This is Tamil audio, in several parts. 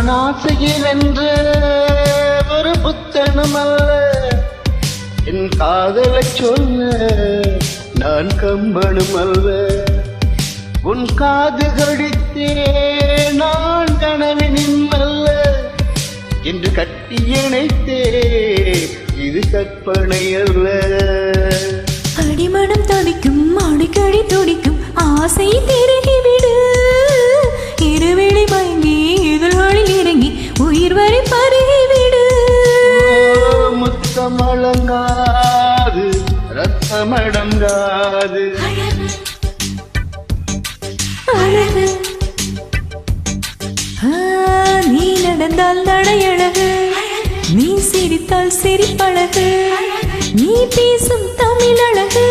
நான் ஆசையில் என்ற ஒரு புத்தனும் அல்ல, என் காதலை சொல்ல நான் கம்பனும் அல்ல. உன் காது கடித்தே நான் கனவினின் அல்ல என்று கட்டி இணைத்தே, இது கற்பனை அல்ல. அடிமனம் தடிக்கும் அடிக்கடி துடிக்கும் ஆசை திருகிவிடு, இருவிழி மயங்கி இதழ்களில் இறங்கி உயிர் வரை பருகிவிடு. முத்தம் அழங்காது ரத்தமடங்காது அழகு, நீ நடந்தால் நடையழகு, நீ சிரித்தால் சிரிப்பழகு, நீ பேசும் தமிழ் அழகு,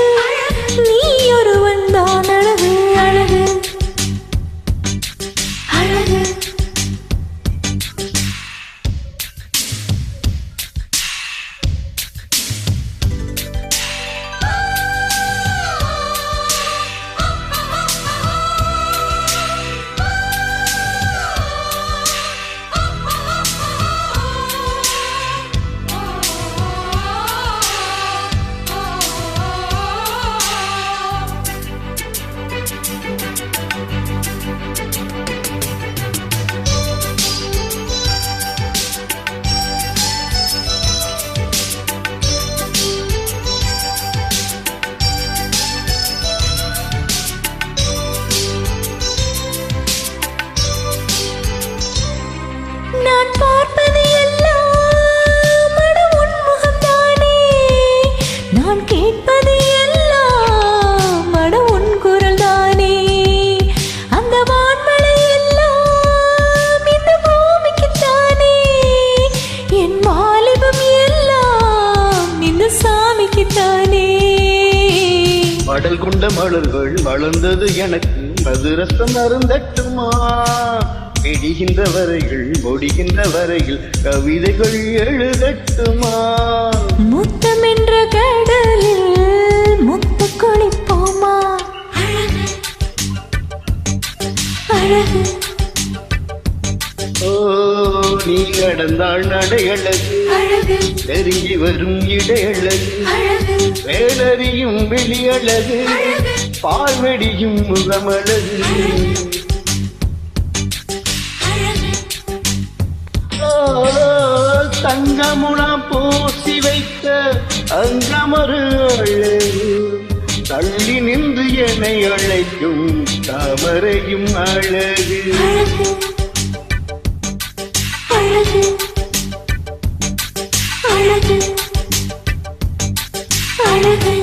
நீ ஒருவன் தான் அழகு. அழகு அழகு நான் பார்ப்பது எல்லாம் உன் முகம்தானே, நான் கேட்பது எல்லாம் உன் குரல் தானே. அந்த வான்மழை எல்லாம் இந்த பூமிக்குத்தானே, என் வாலிபம் எல்லாம் இந்த சாமிக்குத்தானே. மடல் கொண்ட மலர்கள் வளர்ந்தது எனக்கு, அது ரசம் அருந்தட்டுமா. பிடிகின்ற வரைகள் முடிகின்ற வரையில் கவிதைகள் எழுதட்டுமா. முத்தம் என்ற கடலில் முத்து குளிப்போமா. அழகு ஓ நீ நடந்தாள் நடையழகு, நெருங்கி வரும் இடையழகு, வேலறியும் வெளியழகு, பால்வெடியும் முகமழகு. தங்கமுலாம் பூசி வைத்த அங்கமரு அழகு, தள்ளி நின்று என்னை அழைக்கும் தாமரையும் அழகு. அழகு அழகு அழகு